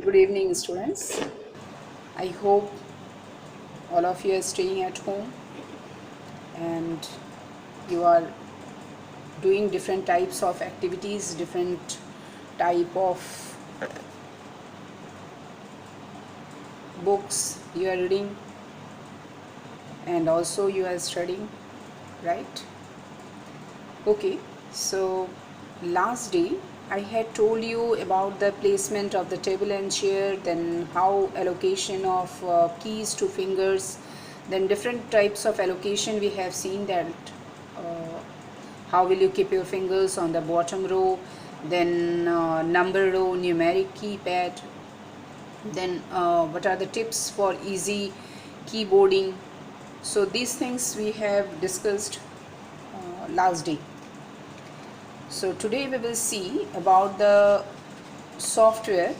Good evening, students. I hope all of you are staying at home and you are doing different types of activities, different type of books you are reading, and also you are studying, right? Okay, so last day I had told you about the placement of the table and chair, then how allocation of keys to fingers, then different types of allocation we have seen that uh, how will you keep your fingers on the bottom row, then number row, numeric keypad, then what are the tips for easy keyboarding. So these things we have discussed last day. So today we will see about the software,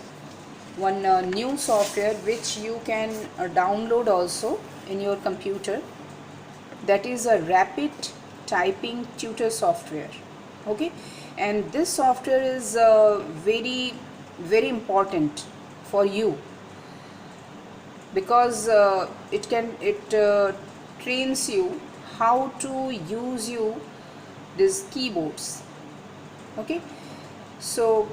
one new software which you can download also in your computer. That is a rapid typing tutor software. Okay, and this software is very important for you because it trains you how to use these keyboards. Okay, so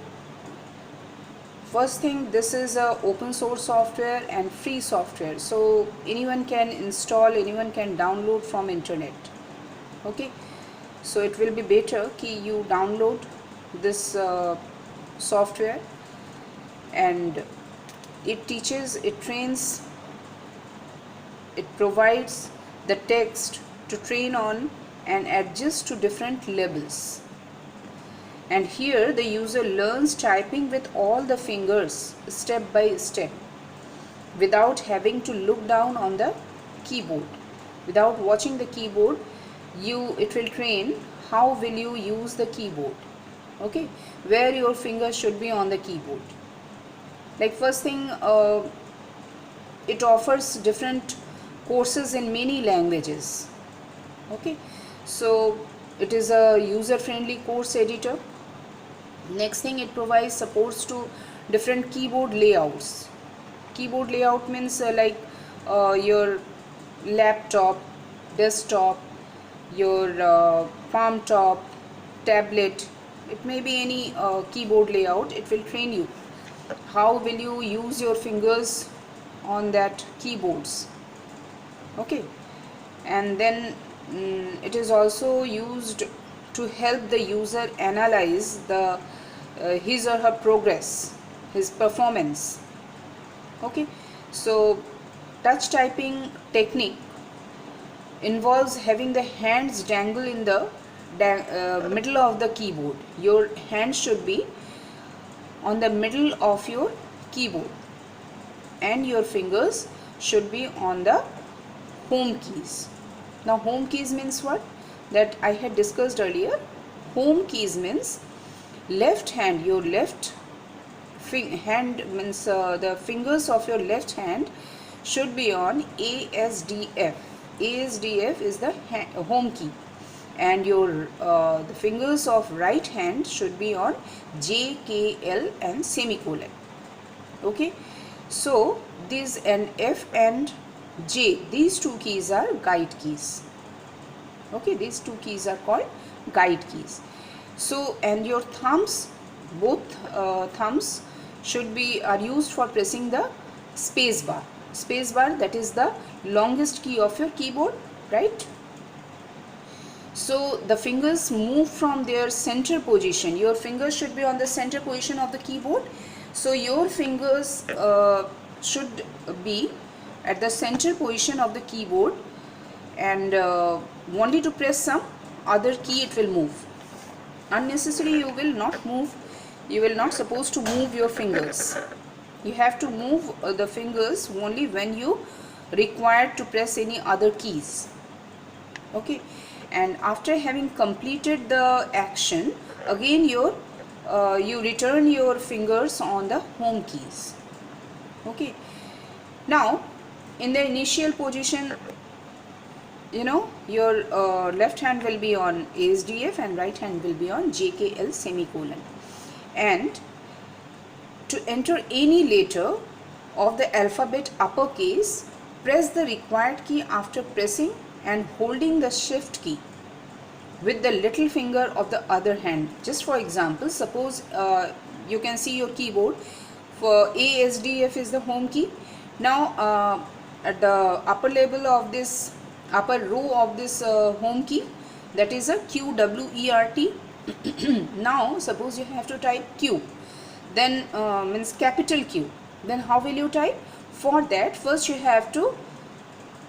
first thing, this is a open source software and free software, so anyone can install, anyone can download from internet. Okay, so it will be better कि you download this software, and it teaches, it trains, it provides the text to train on and adjust to different levels. And here the user learns typing with all the fingers step by step without having to look down on the keyboard. Without watching the keyboard, it will train how will you use the keyboard. Okay, where your fingers should be on the keyboard. Like first thing, it offers different courses in many languages. Okay, so it is a user friendly course editor. Next thing, it provides supports to different keyboard layouts. Keyboard layout means your laptop, desktop, your palm top, tablet. It may be any keyboard layout. It will train you how will you use your fingers on that keyboards. Okay, and then it is also used to help the user analyze the his or her progress, his performance. Okay, so touch typing technique involves having the hands dangle in the middle of the keyboard. Your hand should be on the middle of your keyboard and your fingers should be on the home keys. Now home keys means what? That I had discussed earlier. Home keys means left hand, your left hand means the fingers of your left hand should be on ASDF. ASDF is the home key, and your the fingers of right hand should be on JKL and semicolon. Okay, so these and F and J, these two keys are guide keys. Okay, these two keys are called guide keys. So, and your thumbs, both thumbs are used for pressing the space bar. Space bar, that is the longest key of your keyboard, right? So the fingers move from their center position. Your fingers should be on the center position of the keyboard. So your fingers should be at the center position of the keyboard, and only to press some other key it will move. Unnecessarily you will not move, you will not supposed to move your fingers. You have to move the fingers only when you require to press any other keys. Okay, and after having completed the action, again you return your fingers on the home keys. Okay, now in the initial position, you know, your left hand will be on ASDF and right hand will be on JKL semicolon, and To enter any letter of the alphabet uppercase, press the required key after pressing and holding the shift key with the little finger of the other hand. Just for example, suppose you can see your keyboard. For ASDF is the home key. Now at the upper level of this, upper row of this home key, that is a QWERT. Now suppose you have to type Q, then means capital Q, then how will you type? For that, first you have to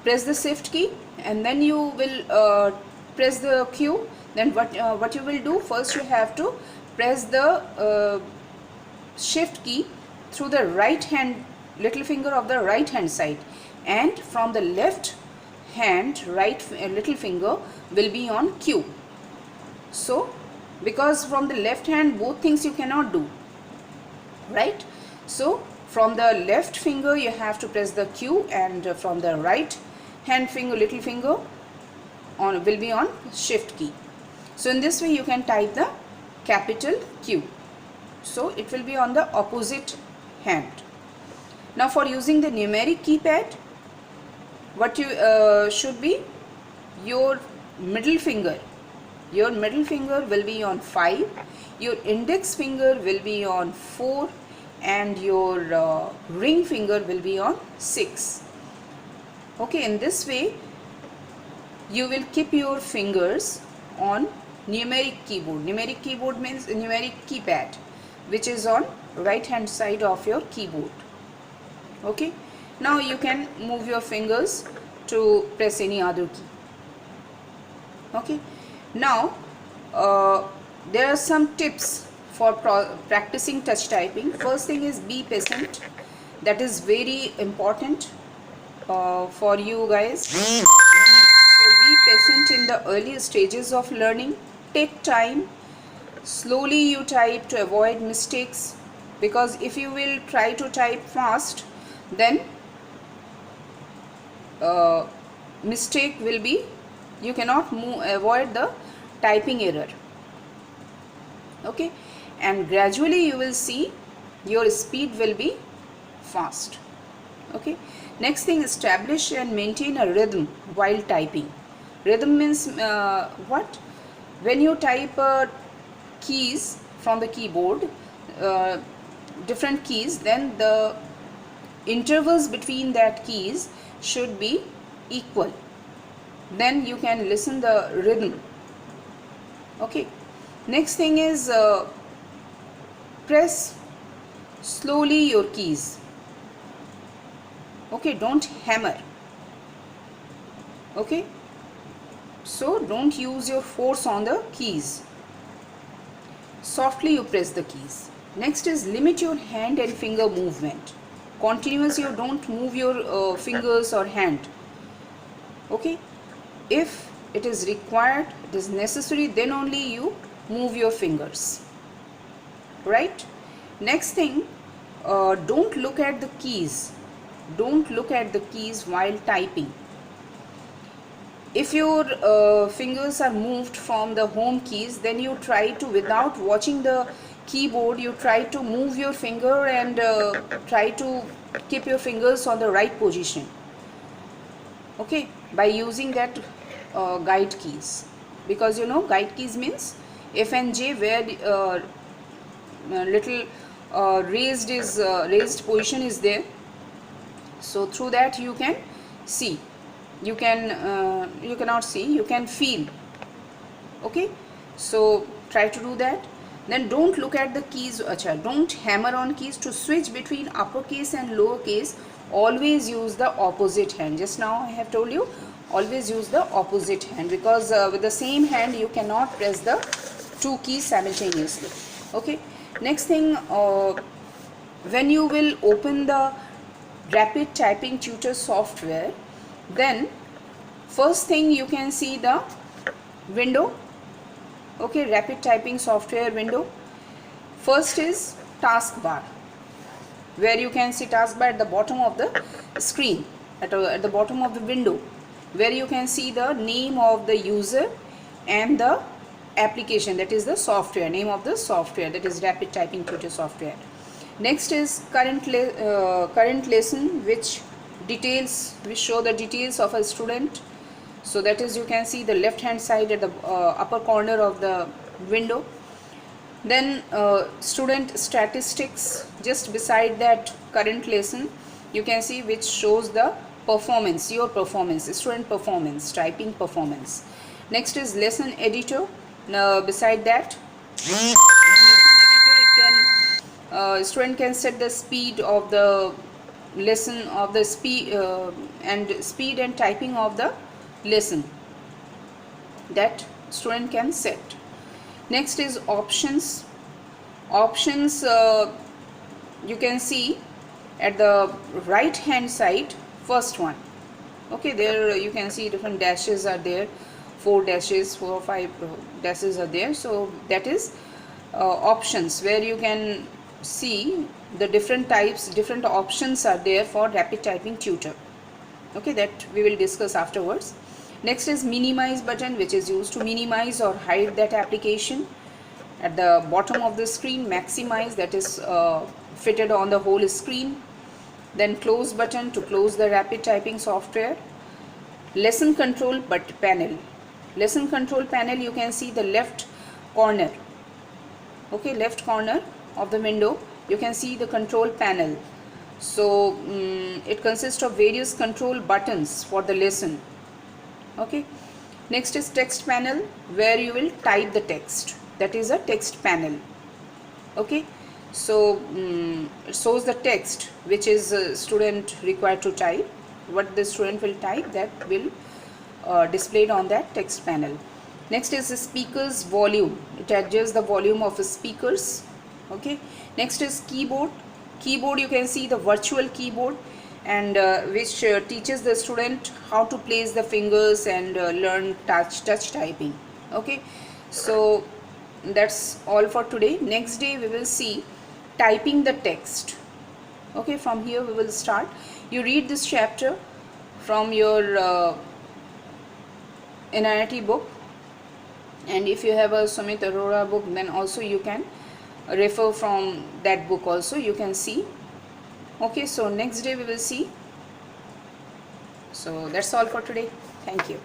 press the shift key and then you will press the Q. Then what you will do, first you have to press the shift key through the right hand, little finger of the right hand side, and from the left hand little finger will be on Q. So because from the left hand both things you cannot do, right? So from the left finger you have to press the Q, and from the right hand finger, little finger on will be on shift key. So in this way you can type the capital Q. So it will be on the opposite hand. Now for using the numeric keypad, what you should be, your middle finger will be on 5, your index finger will be on 4, and your ring finger will be on 6. Okay, in this way you will keep your fingers on numeric keyboard. Numeric keyboard means numeric keypad, which is on right hand side of your keyboard. Okay, now you can move your fingers to press any other key. Okay, now there are some tips for practicing touch typing. First thing is be patient. That is very important for you guys. So be patient in the early stages of learning. Take time. Slowly you type to avoid mistakes, because if you will try to type fast, then mistake will be, you cannot avoid the typing error. Okay, and gradually you will see your speed will be fast. Okay, next thing, establish and maintain a rhythm while typing. Rhythm means what? When you type keys from the keyboard, different keys, then the intervals between that keys should be equal. Then you can listen the rhythm. Okay, next thing is press slowly your keys. Okay, don't hammer. Okay, so don't use your force on the keys. Softly you press the keys. Next is limit your hand and finger movement. Continuous, you don't move your fingers or hand. Okay, if it is required, it is necessary, then only you move your fingers, right? Next thing, don't look at the keys. Don't look at the keys while typing. If your fingers are moved from the home keys, then you try to, without watching the keyboard, you try to move your finger and try to keep your fingers on the right position. Okay, by using that guide keys, because you know guide keys means F and J, where little raised position is there. So through that you can see, you cannot see, you can feel. Okay, so try to do that. Then don't look at the keys. Don't hammer on keys. To switch between uppercase and lowercase, always use the opposite hand. Just now I have told you, always use the opposite hand, because with the same hand you cannot press the two keys simultaneously. Okay, next thing, when you will open the Rapid Typing Tutor software, then first thing you can see the window. Okay, Rapid Typing software window. First is taskbar, where you can see taskbar at the bottom of the screen, at the bottom of the window, where you can see the name of the user and the application, that is the software, name of the software, that is Rapid Typing Tutor software. Next is current lesson, which show the details of a student. So that is, you can see the left hand side at the upper corner of the window. Then student statistics, just beside that current lesson you can see, which shows the performance, your performance, student performance, typing performance. Next is lesson editor. Now beside that lesson editor, it can student can set the speed of the lesson, of the speed and typing of the lesson, that student can set. Next is options. Options, you can see at the right hand side, first one. Okay, there you can see different dashes are there, 4 dashes, 4 or 5 dashes are there. So that is options, where you can see the different types, different options are there for rapid typing tutor. Okay, that we will discuss afterwards. Next is minimize button, which is used to minimize or hide that application. At the bottom of the screen, maximize, that is fitted on the whole screen. Then close button to close the rapid typing software. Lesson control panel. Lesson control panel, you can see the left corner. Okay, left corner of the window you can see the control panel. So it consists of various control buttons for the lesson. Okay, next is text panel, where you will type the text, that is a text panel. Okay, so it shows the text which is student required to type, what the student will type, that will displayed on that text panel. Next is the speakers volume, it adjusts the volume of the speakers. Okay, next is keyboard. Keyboard, you can see the virtual keyboard, and which teaches the student how to place the fingers and learn touch typing. Okay, so that's all for today. Next day we will see typing the text. Okay, from here we will start. You read this chapter from your NIRT book, and if you have a Sumit Arora book, then also you can refer from that book also, you can see. Okay, so next day we will see. So that's all for today. Thank you.